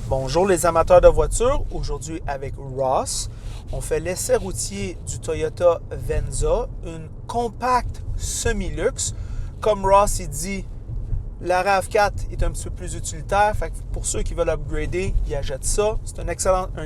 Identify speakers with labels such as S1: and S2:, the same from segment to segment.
S1: Bonjour les amateurs de voitures, aujourd'hui avec Ross, on fait l'essai routier du Toyota Venza, une compacte semi-luxe. Comme Ross il dit, la RAV4 est un petit peu plus utilitaire, fait que pour ceux qui veulent upgrader, ils achètent ça. C'est un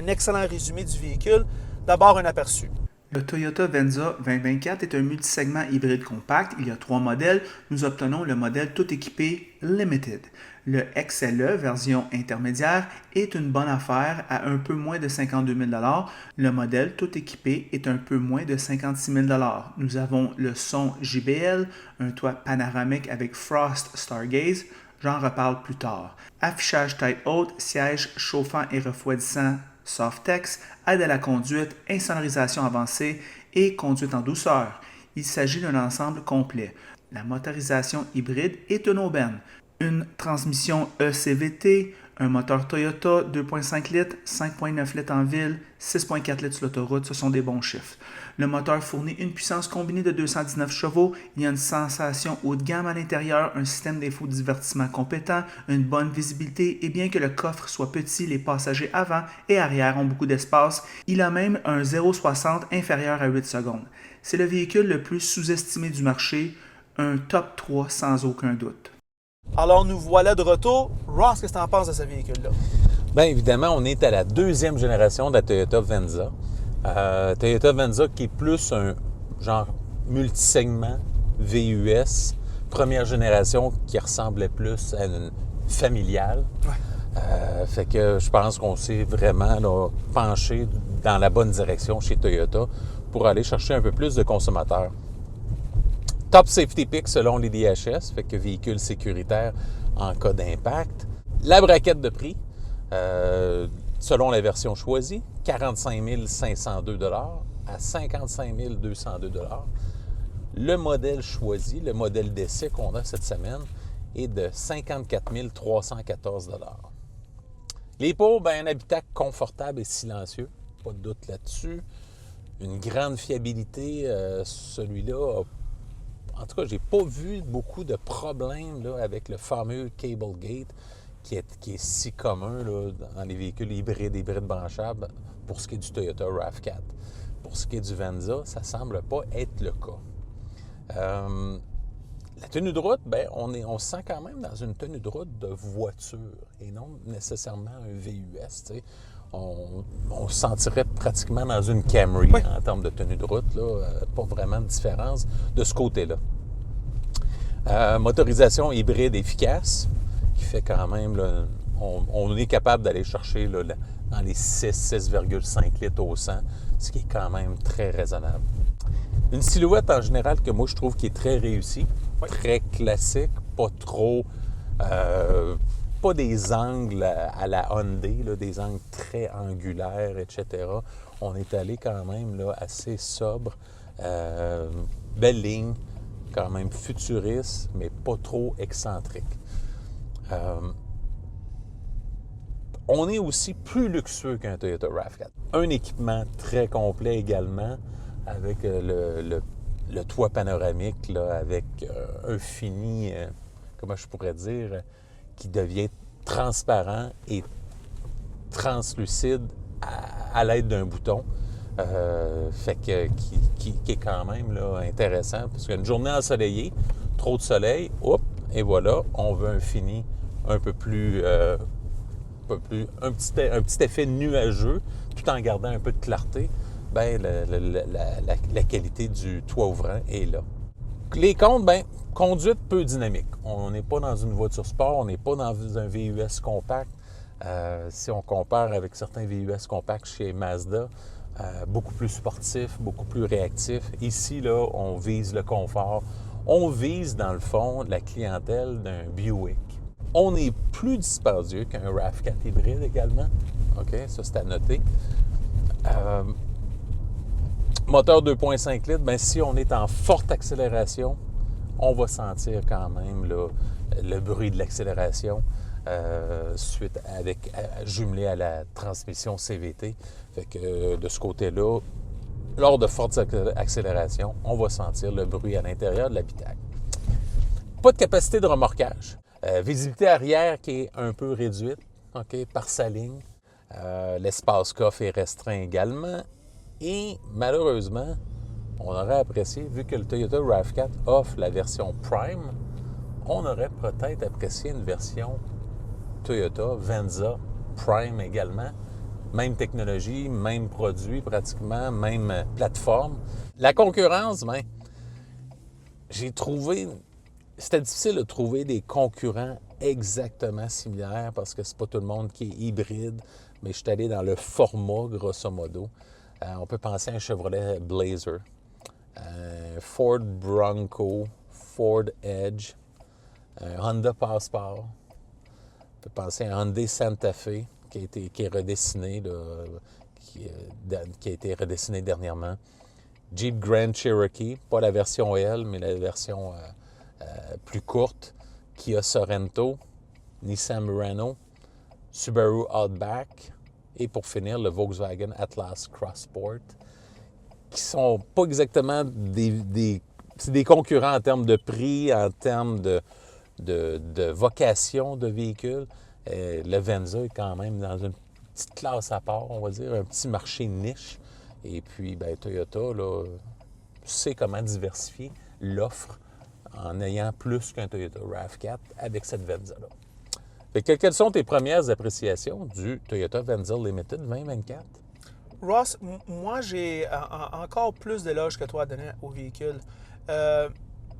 S1: excellent résumé du véhicule. D'abord un aperçu.
S2: Le Toyota Venza 2024 est un multisegment hybride compact. Il y a 3 modèles. Nous obtenons le modèle tout équipé Limited. Le XLE, version intermédiaire, est une bonne affaire à un peu moins de 52 000 $. Le modèle tout équipé est un peu moins de 56 000 $. Nous avons le son JBL, un toit panoramique avec Frost Stargaze. J'en reparle plus tard. Affichage tête haute, siège chauffant et refroidissant Softex, aide à la conduite, insonorisation avancée et conduite en douceur. Il s'agit d'un ensemble complet. La motorisation hybride est une aubaine. Une transmission ECVT, un moteur Toyota 2.5 litres, 5.9 litres en ville, 6.4 litres sur l'autoroute, ce sont des bons chiffres. Le moteur fournit une puissance combinée de 219 chevaux, il y a une sensation haut de gamme à l'intérieur, un système d'infodivertissement compétent, une bonne visibilité et bien que le coffre soit petit, les passagers avant et arrière ont beaucoup d'espace. Il a même un 0,60 inférieur à 8 secondes. C'est le véhicule le plus sous-estimé du marché, un top 3 sans aucun doute.
S1: Alors nous voilà de retour. Ross, qu'est-ce que tu en penses de ce véhicule-là?
S3: Bien évidemment, on est à la deuxième génération de la Toyota Venza. Toyota Venza qui est plus un genre multisegment VUS, première génération qui ressemblait plus à une familiale.
S1: Ouais.
S3: Fait que je pense qu'on s'est vraiment là, penché dans la bonne direction chez Toyota pour aller chercher un peu plus de consommateurs. Top Safety Pick selon les DHS, fait que véhicule sécuritaire en cas d'impact. La braquette de prix, selon la version choisie, 45 502 $ à 55 202 $. Le modèle choisi, le modèle d'essai qu'on a cette semaine, est de 54 314 $. Les pots, un habitacle confortable et silencieux, pas de doute là-dessus. Une grande fiabilité, celui-là a. En tout cas, j'ai pas vu beaucoup de problèmes là, avec le fameux Cable Gate qui est si commun là, dans les véhicules hybrides branchables pour ce qui est du Toyota RAV4. Pour ce qui est du Venza, ça semble pas être le cas. La tenue de route, on se sent quand même dans une tenue de route de voiture et non nécessairement un VUS. T'sais. On se sentirait pratiquement dans une Camry en termes de tenue de route. Là, pas vraiment de différence de ce côté-là. Motorisation hybride efficace, qui fait quand même, là, on est capable d'aller chercher là, dans les 6,5 litres au 100, ce qui est quand même très raisonnable. Une silhouette en général que moi je trouve qui est très réussie, très classique, pas trop... pas des angles à la Hyundai, là, des angles très angulaires, etc. On est allé quand même là, assez sobre. Belle ligne, quand même futuriste, mais pas trop excentrique. On est aussi plus luxueux qu'un Toyota RAV4. Un équipement très complet également, avec le toit panoramique, là, avec un fini, comment je pourrais dire, qui devient transparent et translucide à l'aide d'un bouton. Fait que qui est quand même là, intéressant parce qu'une journée ensoleillée, trop de soleil, et voilà, on veut un fini un peu plus un petit effet nuageux tout en gardant un peu de clarté. La qualité du toit ouvrant est là. Les comptes, conduite peu dynamique. On n'est pas dans une voiture sport, on n'est pas dans un VUS compact. Si on compare avec certains VUS compacts chez Mazda, beaucoup plus sportif, beaucoup plus réactif. Ici, là, on vise le confort. On vise, dans le fond, la clientèle d'un Buick. On est plus dispendieux qu'un RAV4 hybride également. OK, ça, c'est à noter. Moteur 2.5 litres, si on est en forte accélération, on va sentir quand même là, le bruit de l'accélération jumelé à la transmission CVT. Fait que de ce côté-là, lors de fortes accélérations, on va sentir le bruit à l'intérieur de l'habitacle. Pas de capacité de remorquage. Visibilité arrière qui est un peu réduite. OK, par sa ligne. L'espace coffre est restreint également. Et malheureusement, on aurait apprécié, vu que le Toyota RAV4 offre la version Prime, on aurait peut-être apprécié une version Toyota Venza Prime également. Même technologie, même produit pratiquement, même plateforme. La concurrence, ben, c'était difficile de trouver des concurrents exactement similaires parce que c'est pas tout le monde qui est hybride, mais je suis allé dans le format, grosso modo. On peut penser à un Chevrolet Blazer, Ford Bronco, Ford Edge, un Honda Passport. On peut penser à un Hyundai Santa Fe qui est redessiné, là, qui a été redessiné dernièrement. Jeep Grand Cherokee, pas la version L, mais la version plus courte. Kia Sorento, Nissan Murano, Subaru Outback et pour finir, le Volkswagen Atlas Cross Sport, qui sont pas exactement c'est des concurrents en termes de prix, en termes de vocation de véhicule. Le Venza est quand même dans une petite classe à part, on va dire, un petit marché niche. Et puis, ben, Toyota, là, sait comment diversifier l'offre en ayant plus qu'un Toyota RAV4 avec cette Venza-là. Fait que, quelles sont tes premières appréciations du Toyota Venza Limited 2024?
S1: Ross, moi, j'ai encore plus d'éloges que toi à donner au véhicule.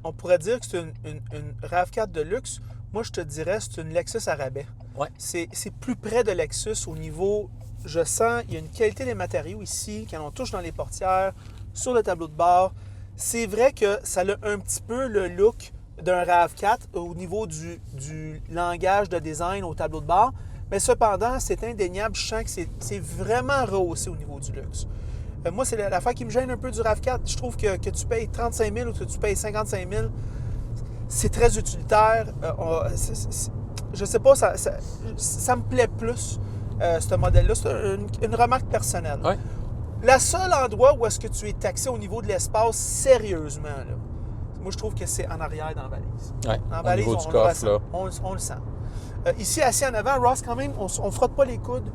S1: On pourrait dire que c'est une RAV4 de luxe. Moi, je te dirais que c'est une Lexus à rabais.
S3: Ouais.
S1: C'est plus près de Lexus au niveau... Je sens il y a une qualité des matériaux ici, quand on touche dans les portières, sur le tableau de bord. C'est vrai que ça a un petit peu le look d'un RAV4 au niveau du langage de design au tableau de bord, mais cependant, c'est indéniable. Je sens que c'est vraiment rehaussé au niveau du luxe. Moi, c'est l'affaire qui me gêne un peu du RAV4. Je trouve que tu payes 35 000 ou que tu payes 55 000, c'est très utilitaire. Je sais pas, ça me plaît plus, ce modèle-là. C'est une remarque personnelle.
S3: Ouais.
S1: Le seul endroit où est-ce que tu es taxé au niveau de l'espace, sérieusement, là, moi, je trouve que c'est en arrière dans la valise.
S3: Ouais,
S1: Dans la
S3: au
S1: valise,
S3: niveau du
S1: on
S3: coffre, là.
S1: on le sent. Ici, assis en avant, Ross, quand même, on ne frotte pas les coudes.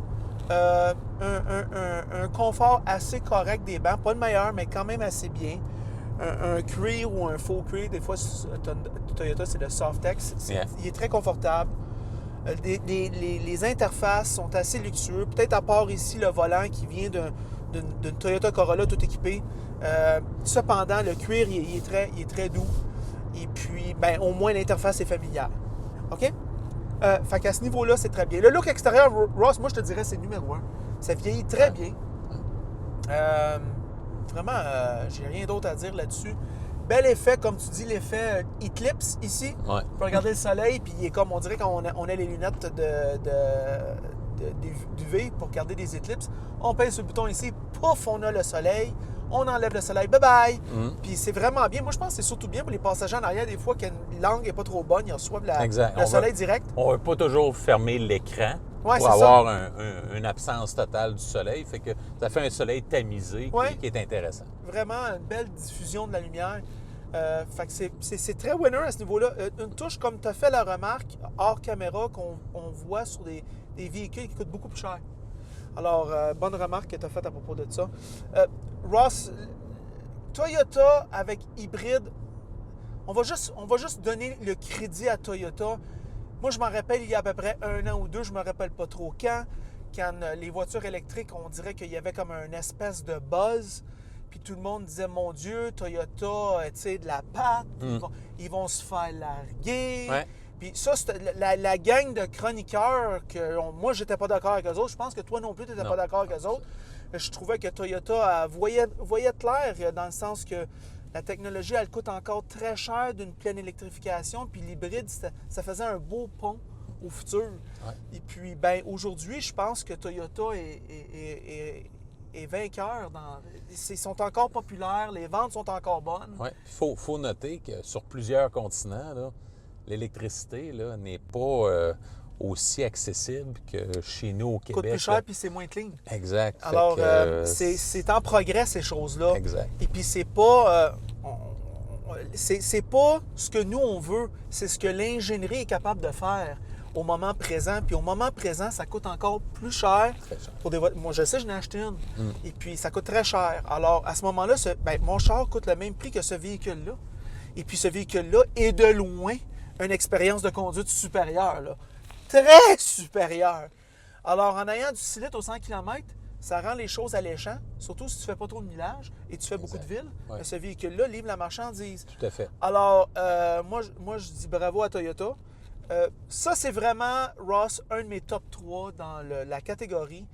S1: Un confort assez correct des bancs. Pas le meilleur, mais quand même assez bien. Un cuir ou un faux cuir, des fois, Toyota, c'est le Softex. Il est très confortable. Les interfaces sont assez luxueux. Peut-être à part ici le volant qui vient d'une Toyota Corolla tout équipé. Cependant, le cuir, il est très doux. Et puis, ben, au moins, l'interface est familière. OK? Fait qu'à ce niveau-là, c'est très bien. Le look extérieur, Ross, moi, je te dirais, c'est numéro 1. Ça vieillit très bien. Vraiment, j'ai rien d'autre à dire là-dessus. Bel effet, comme tu dis, l'effet Eclipse ici.
S3: Ouais.
S1: On peut regarder le soleil, puis il est comme, on dirait quand on a les lunettes d'UV pour regarder des éclipses. On pèse sur le bouton ici, pouf, on a le soleil. On enlève le soleil, bye-bye. Puis c'est vraiment bien. Moi, je pense que c'est surtout bien pour les passagers en arrière, des fois, quand l'angle n'est pas trop bonne, ils reçoivent le soleil direct.
S3: On ne veut pas toujours fermer l'écran pour avoir une absence totale du soleil. Fait que ça fait un soleil tamisé qui est intéressant.
S1: Vraiment une belle diffusion de la lumière. Fait que c'est très winner à ce niveau-là. Une touche, comme tu as fait la remarque, hors caméra, qu'on voit sur des véhicules qui coûtent beaucoup plus cher. Alors, bonne remarque que tu as faite à propos de ça. Ross, Toyota avec hybride, on va juste donner le crédit à Toyota. Moi, je m'en rappelle, il y a à peu près 1 an ou 2, je ne me rappelle pas trop quand les voitures électriques, on dirait qu'il y avait comme une espèce de buzz. Puis tout le monde disait, mon Dieu, Toyota, tu sais, de la patte, ils vont se faire larguer. Ouais. Puis ça, c'était la gang de chroniqueurs que moi, j'étais pas d'accord avec eux autres. Je pense que toi non plus, tu n'étais pas d'accord avec eux autres. Je trouvais que Toyota voyait clair dans le sens que la technologie, elle coûte encore très cher d'une pleine électrification. Puis l'hybride, ça faisait un beau pont au futur. Ouais. Et puis, ben aujourd'hui, je pense que Toyota est vainqueur. Ils sont encore populaires, les ventes sont encore bonnes.
S3: Oui, il faut noter que sur plusieurs continents, là, l'électricité là, n'est pas aussi accessible que chez nous au Québec.
S1: Ça coûte plus cher, puis c'est moins clean.
S3: Exact.
S1: Alors, c'est en progrès, ces choses-là.
S3: Exact.
S1: Et puis, c'est pas... c'est pas ce que nous, on veut, c'est ce que l'ingénierie est capable de faire. au moment présent. Puis au moment présent, ça coûte encore plus cher.
S3: Très cher.
S1: Pour des voitures. Moi, je sais, je n'ai acheté une. Et puis, ça coûte très cher. Alors, à ce moment-là, mon char coûte le même prix que ce véhicule-là. Et puis, ce véhicule-là est de loin une expérience de conduite supérieure, là. Très supérieure. Alors, en ayant du 6 litres au 100 km, ça rend les choses alléchantes, surtout si tu ne fais pas trop de millage et tu fais beaucoup de villes.
S3: Ouais.
S1: Ce véhicule-là livre la marchandise.
S3: Tout à fait.
S1: Alors, moi, je dis bravo à Toyota. Ça, c'est vraiment, Ross, un de mes top 3 dans la catégorie.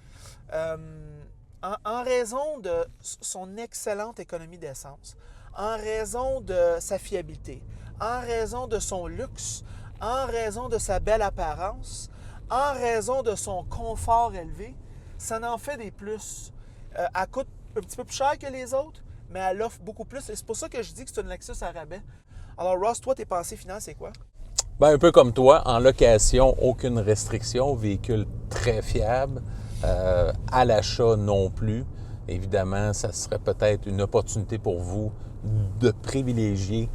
S1: En raison de son excellente économie d'essence, en raison de sa fiabilité, en raison de son luxe, en raison de sa belle apparence, en raison de son confort élevé, ça en fait des plus. Elle coûte un petit peu plus cher que les autres, mais elle offre beaucoup plus. Et c'est pour ça que je dis que c'est une Lexus à rabais. Alors, Ross, toi, tes pensées finales, c'est quoi?
S3: Ben, un peu comme toi, en location, aucune restriction, véhicule très fiable. À l'achat non plus. Évidemment, ça serait peut-être une opportunité pour vous de privilégier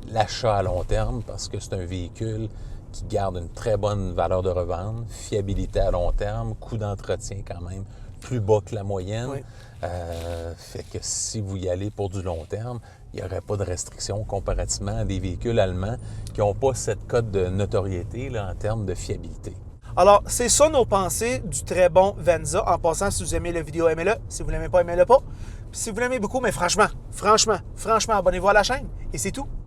S3: l'achat à long terme parce que c'est un véhicule qui garde une très bonne valeur de revente, fiabilité à long terme, coût d'entretien quand même plus bas que la moyenne.
S1: Oui.
S3: Fait que si vous y allez pour du long terme, il n'y aurait pas de restriction comparativement à des véhicules allemands qui n'ont pas cette cote de notoriété là, en termes de fiabilité.
S1: Alors, c'est ça nos pensées du très bon Venza. En passant, si vous aimez la vidéo, aimez-le. Si vous ne l'aimez pas, aimez-le pas. Puis si vous l'aimez beaucoup, mais franchement, abonnez-vous à la chaîne. Et c'est tout.